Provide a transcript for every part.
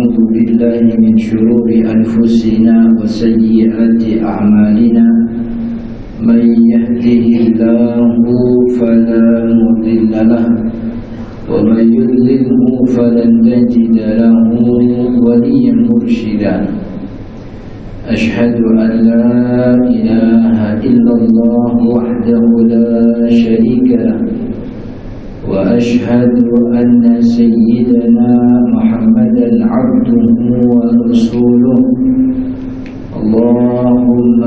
ونعوذ بالله من شرور أنفسنا وسيئات أعمالنا من يهده الله فلا مضل له ومن يضلله فلن تجد له وليا مرشدا أشهد أن لا إله إلا الله وحده لا شريك له وأشهد أن سيدنا محمدا عبده ورسوله اللهم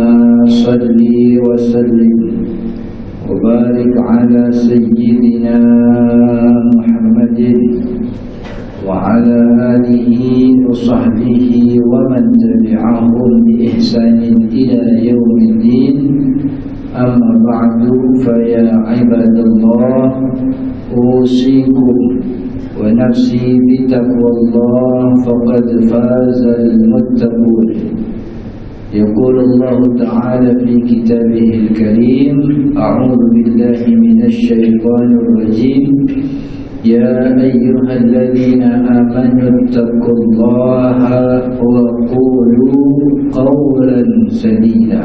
صل وسلم وبارك على سيدنا محمد وعلى آله وصحبه ومن تبعهم بإحسان إلى يوم الدين. أما بعد فيا عباد الله أوصيكم ونفسي بتقوى الله فقد فاز المتقون. يقول الله تعالى في كتابه الكريم: أعوذ بالله من الشيطان الرجيم يا أيها الذين آمنوا اتقوا الله وقولوا قولا سديدا.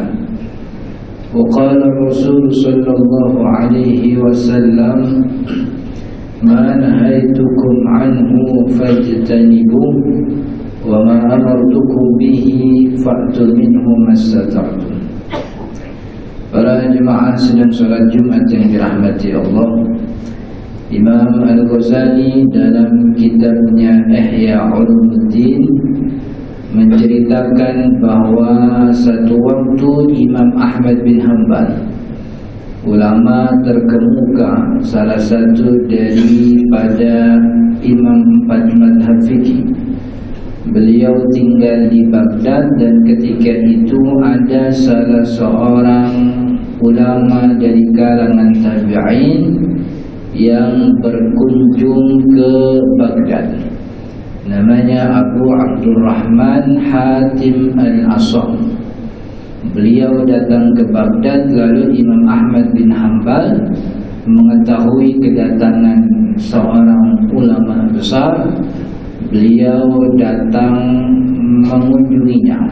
وقال الرسول صلى الله عليه وسلم: ما نهيتكم عنه فاجتنبوه وما أمرتكم به فأتوا منه ما استطعتم. Para jemaah sedang salat Jumat yang dirahmati Allah, Imam Al-Ghazali dalam kitabnya Ihya Ulumuddin menceritakan bahwa satu waktu Imam Ahmad bin Hanbal, ulama terkemuka, salah satu daripada imam 4 mazhab fikih, beliau tinggal di Baghdad, dan ketika itu ada salah seorang ulama dari kalangan tabi'in yang berkunjung ke Baghdad. Namanya Abu Abdurrahman Hatim Al-Asam. Beliau datang ke Baghdad, lalu Imam Ahmad bin Hanbal mengetahui kedatangan seorang ulama besar. Beliau datang mengunjunginya.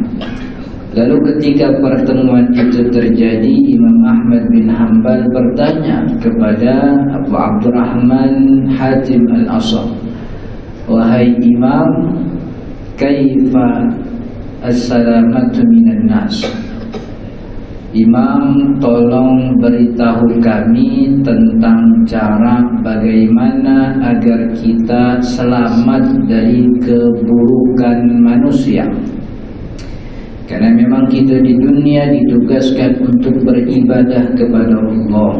Lalu ketika pertemuan itu terjadi, Imam Ahmad bin Hanbal bertanya kepada Abu Abdurrahman Hatim Al-Asam, wahai Imam, kaifa as-salamatu minan nas? Imam, tolong beritahu kami tentang cara bagaimana agar kita selamat dari keburukan manusia. Karena memang kita di dunia ditugaskan untuk beribadah kepada Allah,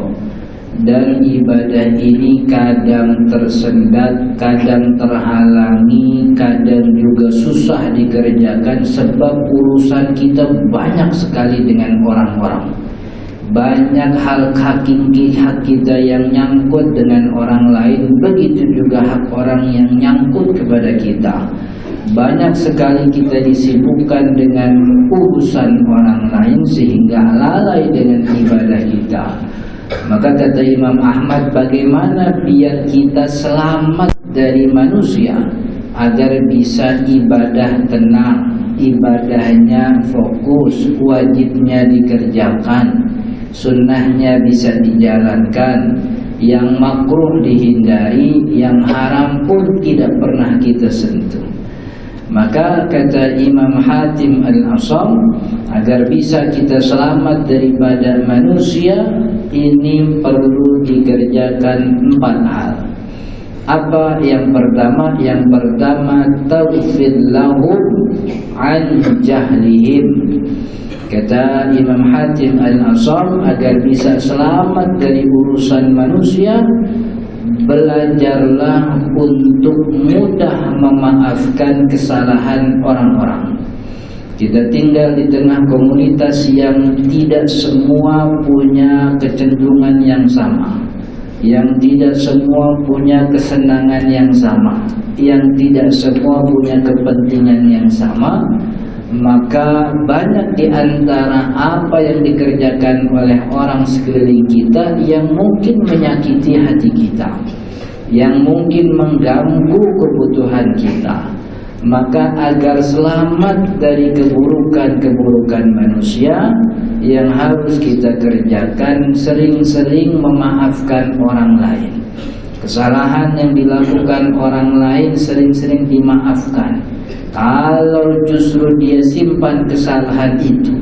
dan ibadah ini kadang tersendat, kadang terhalangi, kadang juga susah dikerjakan sebab urusan kita banyak sekali dengan orang-orang. Banyak hal hak kita yang nyangkut dengan orang lain, begitu juga hak orang yang nyangkut kepada kita. Banyak sekali kita disibukkan dengan urusan orang lain sehingga lalai dengan ibadah kita. Maka kata Imam Ahmad, bagaimana biar kita selamat dari manusia agar bisa ibadah tenang, ibadahnya fokus, wajibnya dikerjakan, sunnahnya bisa dijalankan, yang makruh dihindari, yang haram pun tidak pernah kita sentuh. Maka kata Imam Hatim Al-Asam, agar bisa kita selamat daripada manusia, ini perlu dikerjakan 4 hal. Apa yang pertama? Yang pertama, taufid lahum an jahlihim. Kata Imam Hatim Al-Asam, agar bisa selamat dari urusan manusia, belajarlah untuk mudah memaafkan kesalahan orang-orang. Kita tinggal di tengah komunitas yang tidak semua punya kecenderungan yang sama, yang tidak semua punya kesenangan yang sama, yang tidak semua punya kepentingan yang sama. Maka banyak di antara apa yang dikerjakan oleh orang sekeliling kita yang mungkin menyakiti hati kita, yang mungkin mengganggu kebutuhan kita. Maka agar selamat dari keburukan-keburukan manusia, yang harus kita kerjakan sering-sering memaafkan orang lain. Kesalahan yang dilakukan orang lain sering-sering dimaafkan. Kalau justru dia simpan kesalahan itu,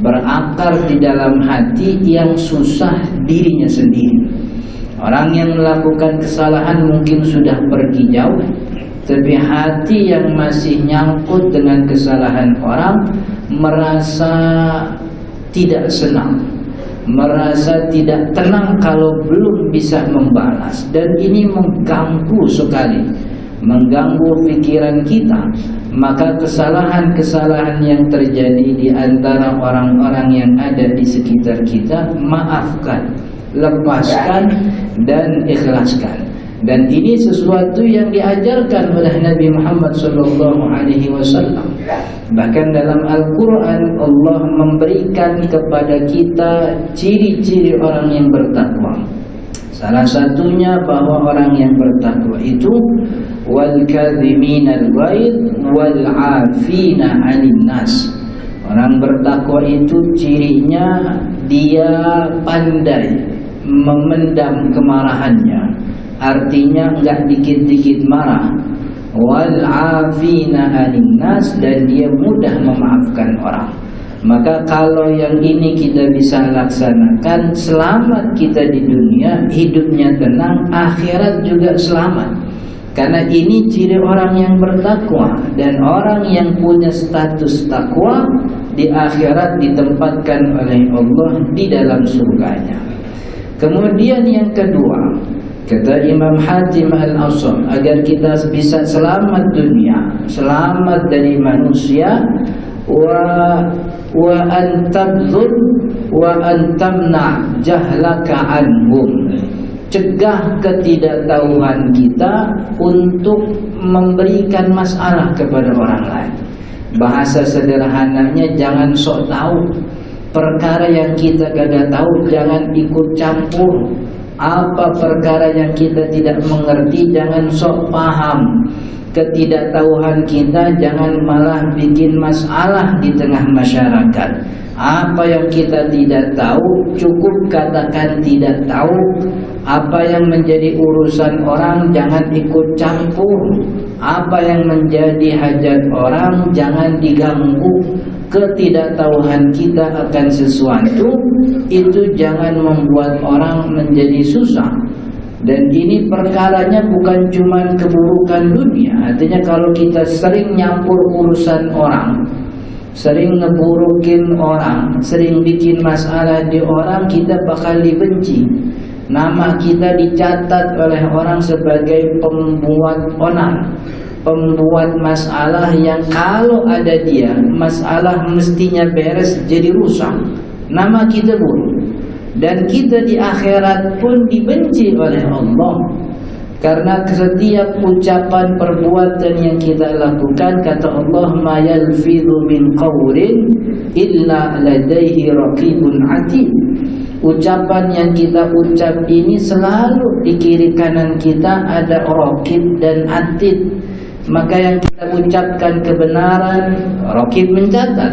berakar di dalam hati, yang susah dirinya sendiri. Orang yang melakukan kesalahan mungkin sudah pergi jauh, tapi hati yang masih nyangkut dengan kesalahan orang merasa tidak senang, merasa tidak tenang kalau belum bisa membalas. Dan ini mengganggu sekali, mengganggu pikiran kita. Maka kesalahan-kesalahan yang terjadi di antara orang-orang yang ada di sekitar kita, maafkan, lepaskan, dan ikhlaskan. Dan ini sesuatu yang diajarkan oleh Nabi Muhammad SAW. Bahkan dalam Al-Quran Allah memberikan kepada kita ciri-ciri orang yang bertakwa. Salah satunya bahwa orang yang bertakwa itu wal kadhiminal ghaidh wal 'afina 'anil nas. Orang bertakwa itu cirinya dia pandai memendam kemarahannya. Artinya enggak dikit-dikit marah. Wal 'afina 'anil nas, dan dia mudah memaafkan orang. Maka kalau yang ini kita bisa laksanakan, selamat kita di dunia, hidupnya tenang, akhirat juga selamat. Karena ini ciri orang yang bertakwa. Dan orang yang punya status takwa di akhirat ditempatkan oleh Allah di dalam surganya. Kemudian yang kedua, kata Imam Hatim Al-Asam, agar kita bisa selamat dunia, selamat dari manusia, wa antabdhul wa antamna jahlaka anhum. Cegah ketidaktahuan kita untuk memberikan masalah kepada orang lain. Bahasa sederhananya, jangan sok tahu. Perkara yang kita gak tahu jangan ikut campur. Apa perkara yang kita tidak mengerti jangan sok paham. Ketidaktahuan kita jangan malah bikin masalah di tengah masyarakat. Apa yang kita tidak tahu cukup katakan tidak tahu. Apa yang menjadi urusan orang jangan ikut campur. Apa yang menjadi hajat orang jangan diganggu. Ketidaktahuan kita akan sesuatu itu jangan membuat orang menjadi susah. Dan ini perkaranya bukan cuma keburukan dunia. Artinya kalau kita sering nyampur urusan orang, sering ngeburukin orang, sering bikin masalah di orang, kita bakal dibenci. Nama kita dicatat oleh orang sebagai pembuat onar, pembuat masalah yang kalau ada dia, masalah mestinya beres jadi rusak. Nama kita buruk. Dan kita di akhirat pun dibenci oleh Allah. Karena setiap ucapan perbuatan yang kita lakukan, kata Allah, ma yalfidhu min qawlin illa ladaihi raqibun atid. Ucapan yang kita ucap ini selalu di kiri kanan kita ada raqib dan atid. Maka yang kita ucapkan kebenaran, raqib mencatat.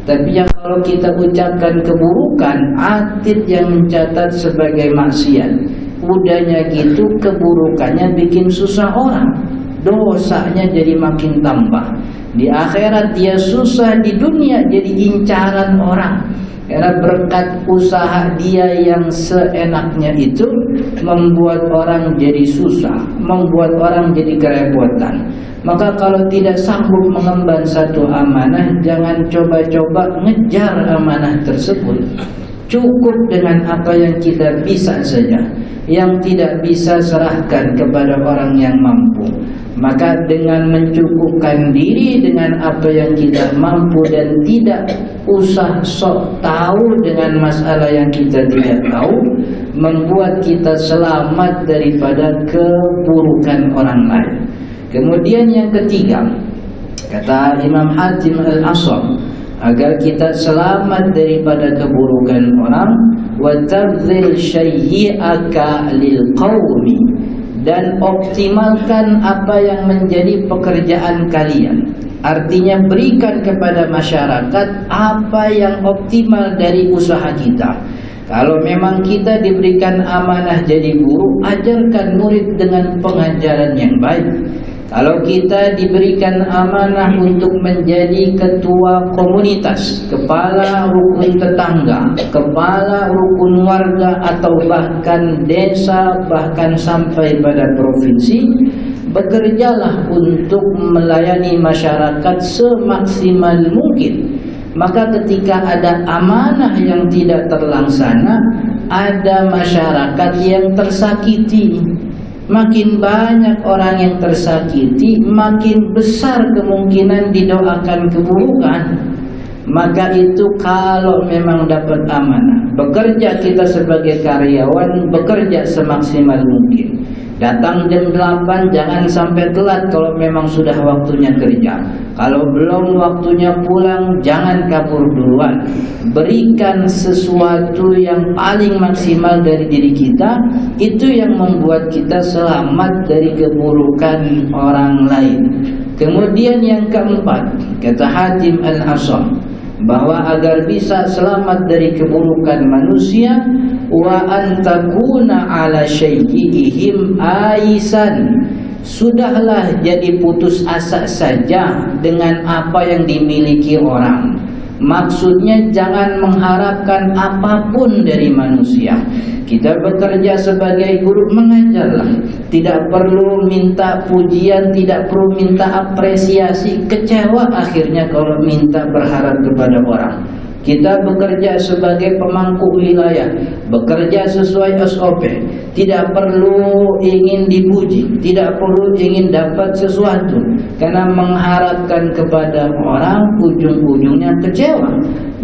Tapi yang kalau kita ucapkan keburukan, atid yang mencatat sebagai maksiat. Udahnya gitu, keburukannya bikin susah orang, dosanya jadi makin tambah. Di akhirat dia susah, di dunia jadi incaran orang. Karena berkat usaha dia yang seenaknya itu membuat orang jadi susah, membuat orang jadi kerepotan. Maka kalau tidak sanggup mengemban satu amanah, jangan coba-coba ngejar amanah tersebut. Cukup dengan apa yang kita bisa saja. Yang tidak bisa serahkan kepada orang yang mampu. Maka dengan mencukupkan diri dengan apa yang kita mampu dan tidak usah sok tahu dengan masalah yang kita tidak tahu, membuat kita selamat daripada keburukan orang lain. Kemudian yang ketiga, kata Imam Hatim Al-Asam, agar kita selamat daripada keburukan orang, wa tabdhil syayyi'aka lil qaumi, dan optimalkan apa yang menjadi pekerjaan kalian. Artinya berikan kepada masyarakat apa yang optimal dari usaha kita. Kalau memang kita diberikan amanah jadi guru, ajarkan murid dengan pengajaran yang baik. Kalau kita diberikan amanah untuk menjadi ketua komunitas, kepala rukun tetangga, kepala rukun warga, atau bahkan desa, bahkan sampai pada provinsi, bekerjalah untuk melayani masyarakat semaksimal mungkin. Maka ketika ada amanah yang tidak terlaksana, ada masyarakat yang tersakiti. Makin banyak orang yang tersakiti, makin besar kemungkinan didoakan keburukan. Maka itu kalau memang dapat amanah, bekerja kita sebagai karyawan, bekerja semaksimal mungkin. Datang jam 8, jangan sampai telat kalau memang sudah waktunya kerja. Kalau belum waktunya pulang, jangan kabur duluan. Berikan sesuatu yang paling maksimal dari diri kita. Itu yang membuat kita selamat dari keburukan orang lain. Kemudian yang keempat, kata Hatim Al-Asam, bahwa agar bisa selamat dari keburukan manusia, wa antakuna ala syai'ihim aisan, sudahlah jadi putus asa saja dengan apa yang dimiliki orang. Maksudnya jangan mengharapkan apapun dari manusia. Kita bekerja sebagai guru, mengajarlah. Tidak perlu minta pujian, tidak perlu minta apresiasi. Kecewa akhirnya kalau minta berharap kepada orang. Kita bekerja sebagai pemangku wilayah, bekerja sesuai SOP. Tidak perlu ingin dipuji, tidak perlu ingin dapat sesuatu. Karena mengharapkan kepada orang, ujung-ujungnya kecewa.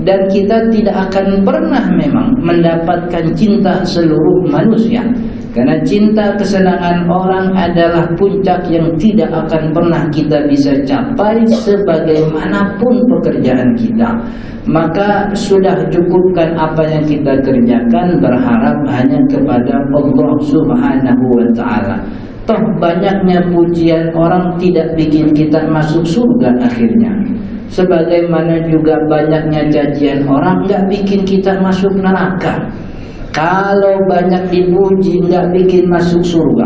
Dan kita tidak akan pernah memang mendapatkan cinta seluruh manusia. Karena cinta kesenangan orang adalah puncak yang tidak akan pernah kita bisa capai sebagaimanapun pekerjaan kita. Maka sudah cukupkan apa yang kita kerjakan, berharap hanya kepada Allah Subhanahu wa ta'ala. Toh banyaknya pujian orang tidak bikin kita masuk surga akhirnya. Sebagaimana juga banyaknya cacian orang nggak bikin kita masuk neraka. Kalau banyak dipuji nggak bikin masuk surga,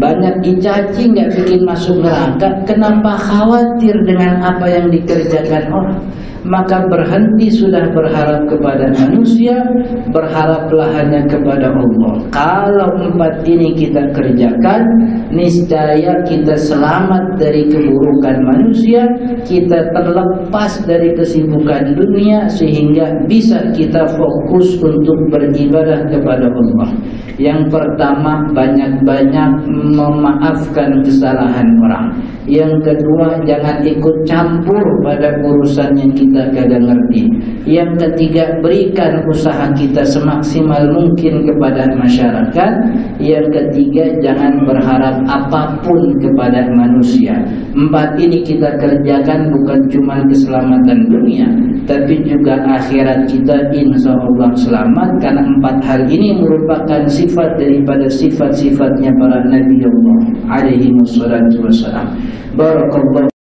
banyak dicaci nggak bikin masuk neraka, kenapa khawatir dengan apa yang dikerjakan orang? Maka berhenti sudah berharap kepada manusia, berharaplah hanya kepada Allah. Kalau empat ini kita kerjakan, niscaya kita selamat dari keburukan manusia, kita terlepas dari kesibukan dunia, sehingga bisa kita fokus untuk beribadah kepada Allah. Yang pertama, banyak-banyak memaafkan kesalahan orang. Yang kedua, jangan ikut campur pada urusan yang kita kagak ngerti. Yang ketiga, berikan usaha kita semaksimal mungkin kepada masyarakat. Yang ketiga, jangan berharap apapun kepada manusia. Empat ini kita kerjakan bukan cuma keselamatan dunia, tapi juga akhirat kita insya Allah selamat. Karena empat hal ini merupakan sifat daripada sifat-sifatnya para Nabi Allah alaihi wassalatu wassalam. Barakallahu